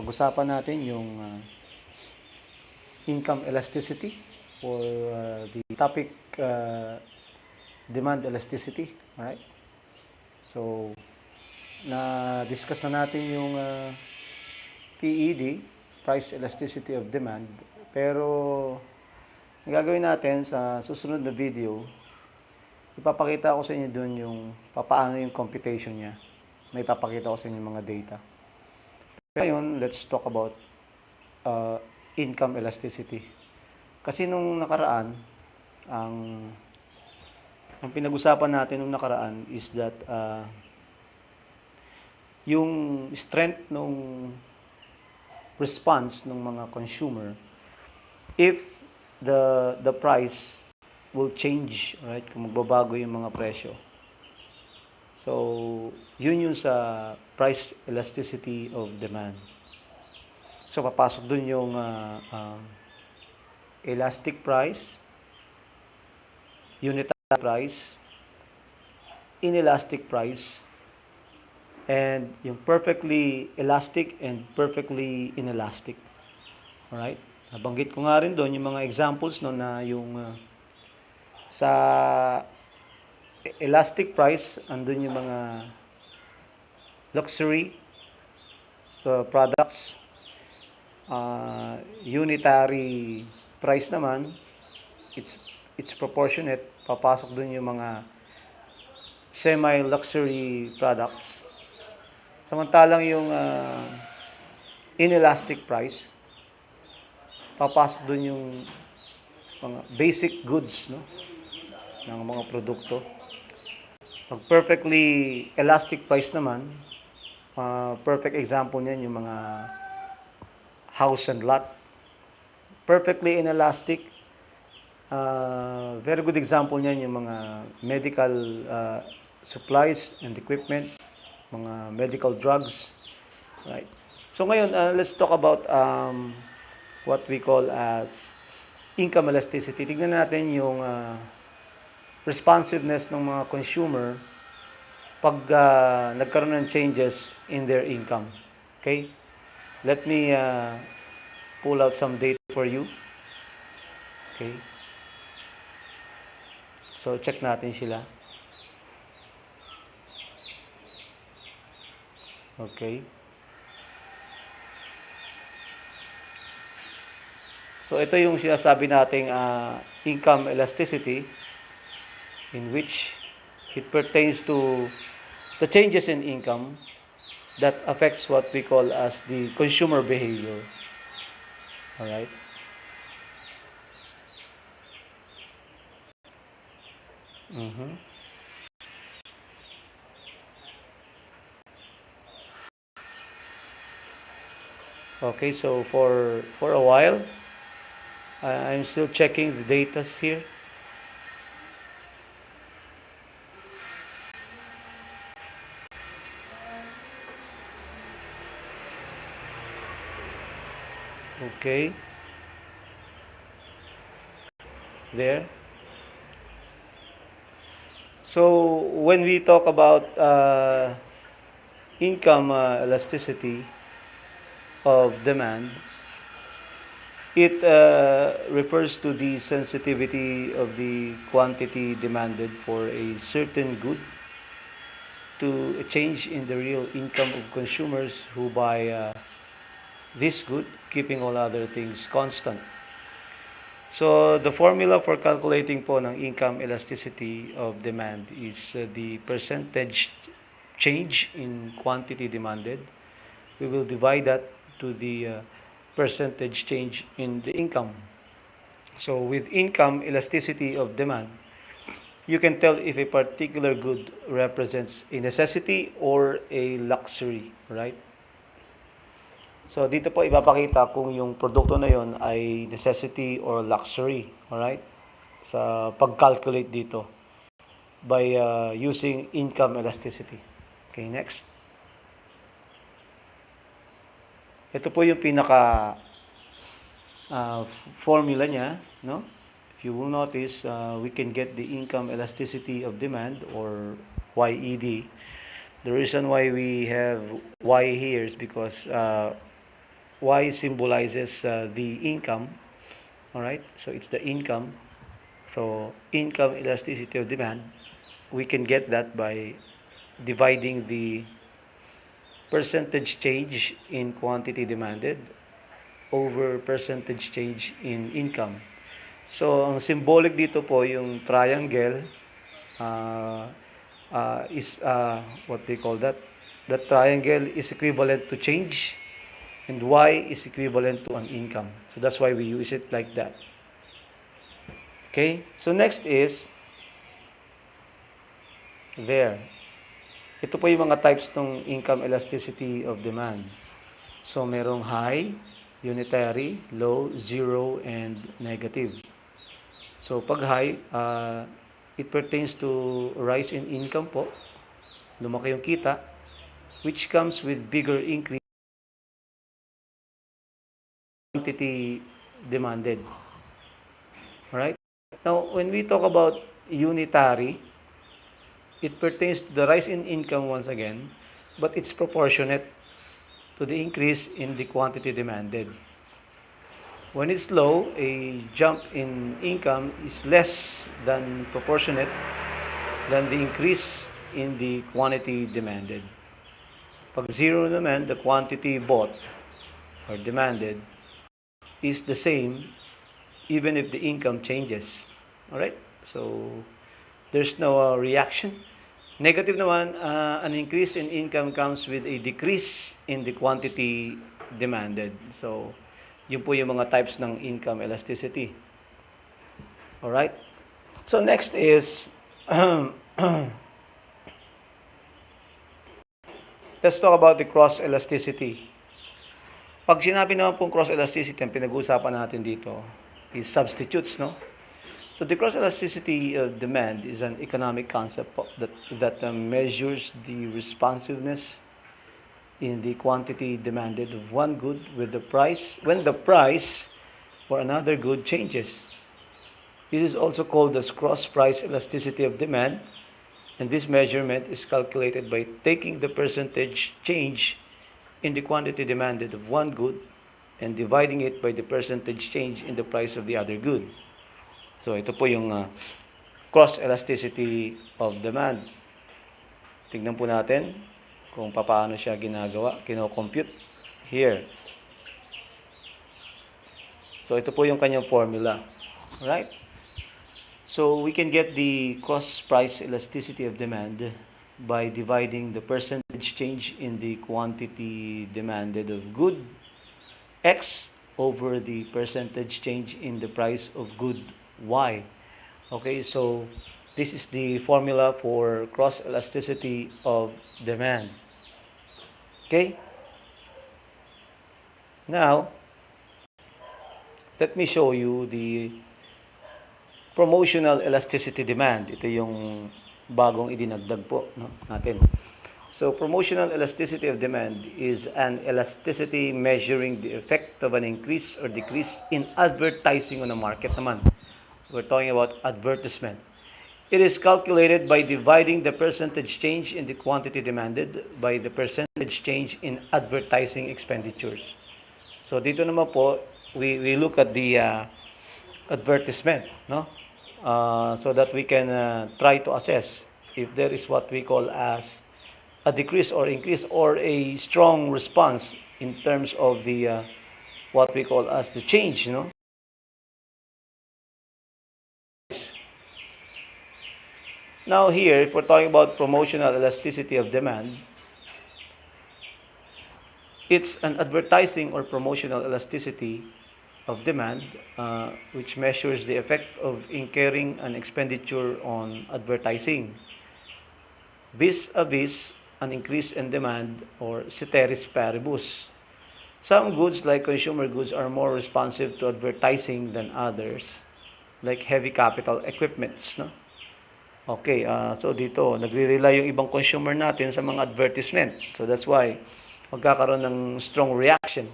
pag-usapan natin yung income elasticity or the topic demand elasticity. Alright? So, na-discuss na natin yung PED, price elasticity of demand. Pero, ang gagawin natin sa susunod na video, ipapakita ko sa inyo dun yung papaano yung computation niya. May papakita ko sa inyo mga data. Ngayon, let's talk about income elasticity. Kasi nung nakaraan, ang pinag-usapan natin nung nakaraan is that yung strength ng response ng mga consumer if the price will change, right? Kung magbabago yung mga presyo. So, yun yung sa price elasticity of demand. So, papasok dun yung elastic price, unitary price, inelastic price, and yung perfectly elastic and perfectly inelastic. Alright? Nabanggit ko nga rin doon yung mga examples no, na yung sa elastic price, andun yung mga luxury products. Unitary price naman, it's proportionate. Papasok dun yung mga semi-luxury products. Samantalang yung inelastic price, papasok dun yung mga basic goods, no, ng mga produkto. Pag perfectly elastic price naman, perfect example niyan yung mga house and lot. Perfectly inelastic, very good example niyan yung mga medical supplies and equipment, mga medical drugs, right? So ngayon, let's talk about what we call as income elasticity. Tignan natin yung responsiveness ng mga consumer pag nagkaroon ng changes in their income. Okay? Let me pull out some data for you. Okay? So, check natin sila. Okay. So, ito yung sinasabi nating income elasticity, in which it pertains to the changes in income that affects what we call as the consumer behavior. Alright? Okay, so for a while, I'm still checking the data here. Okay. There. So when we talk about income elasticity of demand, it refers to the sensitivity of the quantity demanded for a certain good to a change in the real income of consumers who buy this good, keeping all other things constant. So, the formula for calculating po ng income elasticity of demand is the percentage change in quantity demanded. We will divide that to the percentage change in the income. So, with income elasticity of demand, you can tell if a particular good represents a necessity or a luxury, right? So, dito po ipapakita kung yung produkto na yon ay necessity or luxury. Alright? Sa pag-calculate dito by using income elasticity. Okay, next. Ito po yung pinaka formula niya, no? If you will notice, we can get the income elasticity of demand or YED. The reason why we have Y here is because Y symbolizes the income. All right, so it's the income. So income elasticity of demand, we can get that by dividing the percentage change in quantity demanded over percentage change in income. So ang symbolic dito po yung triangle, uh, is what they call that. That triangle is equivalent to change and Y is equivalent to an income. So that's why we use it like that. Okay, so next is there. Ito po yung mga types ng income elasticity of demand. So merong high, unitary, low, zero, and negative. So pag high, it pertains to rise in income po. Lumaki yung kita, which comes with bigger increase in quantity demanded. Alright? Now, when we talk about unitary, it pertains to the rise in income once again, but it's proportionate to the increase in the quantity demanded. When it's low, a jump in income is less than proportionate than the increase in the quantity demanded. Pag zero naman, the quantity bought or demanded is the same even if the income changes. Alright? So, there's no reaction. Negative naman, an increase in income comes with a decrease in the quantity demanded. So, yun po yung mga types ng income elasticity. Alright? So, next is, let's talk about the cross elasticity. Pag sinabi naman pong cross elasticity, ang pinag-uusapan natin dito is substitutes, no? So the cross elasticity of demand is an economic concept that measures the responsiveness in the quantity demanded of one good with the price when the price for another good changes. It is also called the cross price elasticity of demand, and this measurement is calculated by taking the percentage change in the quantity demanded of one good and dividing it by the percentage change in the price of the other good. So ito po yung cross elasticity of demand. Tingnan po natin kung paano siya ginagawa, kino-compute here. So ito po yung kanyang formula. Alright? So we can get the cross price elasticity of demand by dividing the percentage change in the quantity demanded of good X over the percentage change in the price of good Y. Okay, so this is the formula for cross elasticity of demand. Okay? Now, let me show you the promotional elasticity demand. Ito yung bagong idinagdag po, no, natin. So, promotional elasticity of demand is an elasticity measuring the effect of an increase or decrease in advertising on a market naman. We're talking about advertisement. It is calculated by dividing the percentage change in the quantity demanded by the percentage change in advertising expenditures. So, dito naman po, we look at the advertisement, no? So that we can try to assess if there is what we call as a decrease or increase or a strong response in terms of the what we call as the change, you know. Now here, if we're talking about promotional elasticity of demand, it's an advertising or promotional elasticity of demand which measures the effect of incurring an expenditure on advertising vis-a-vis an increase in demand or ceteris paribus. Some goods like consumer goods are more responsive to advertising than others, like heavy capital equipments, no? Okay, so dito, nagre-rely yung ibang consumer natin sa mga advertisement. So that's why magkakaroon ng strong reaction.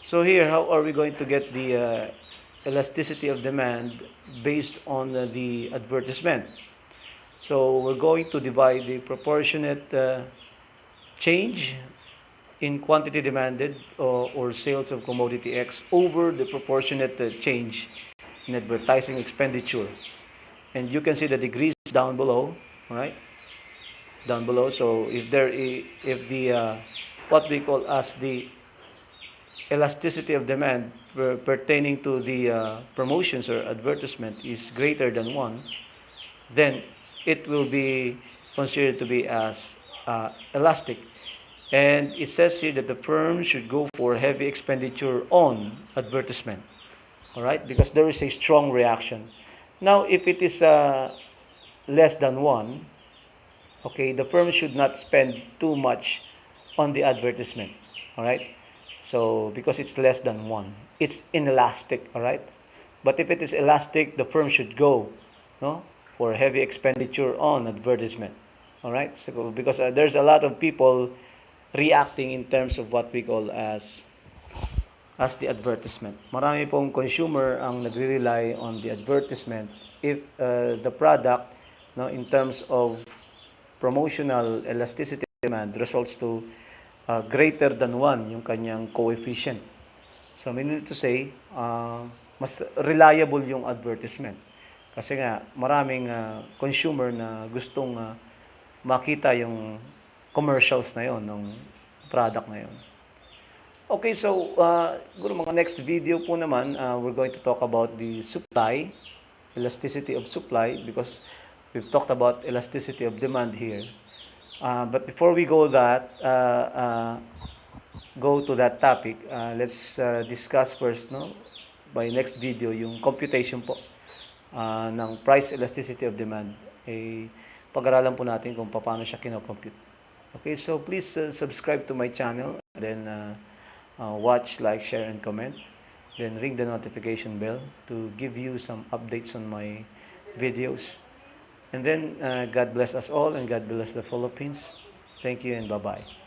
So here, how are we going to get the elasticity of demand based on the advertisement? So we're going to divide the proportionate change in quantity demanded or sales of commodity X over the proportionate change in advertising expenditure. And you can see the degrees down below, right? Down below. So if the what we call as the elasticity of demand pertaining to the promotions or advertisement is greater than 1, then it will be considered to be as elastic. And it says here that the firm should go for heavy expenditure on advertisement. All right, because there is a strong reaction. Now, if it is less than 1, okay, the firm should not spend too much on the advertisement. All right, so because it's less than 1, it's inelastic. All right, but if it is elastic, the firm should go, no, for heavy expenditure on advertisement. All right, so because there's a lot of people reacting in terms of what we call as the advertisement. Marami pong consumer ang nagre-rely on the advertisement if the product, no, in terms of promotional elasticity demand results to greater than 1 yung kanyang coefficient. So meaning to say, mas reliable yung advertisement. Kasi nga maraming consumer na gustong makita yung commercials na yon ng product na yon. Okay, so siguro mga next video po naman, we're going to talk about the supply, elasticity of supply, because we've talked about elasticity of demand here. But before we go to that topic, let's discuss first, no, by next video, yung computation po ng price elasticity of demand. Pag-aralan po natin kung paano siya kinocompute. Okay, so please subscribe to my channel, then watch, like, share, and comment. Then ring the notification bell to give you some updates on my videos. And then God bless us all, and God bless the Philippines. Thank you, and bye-bye.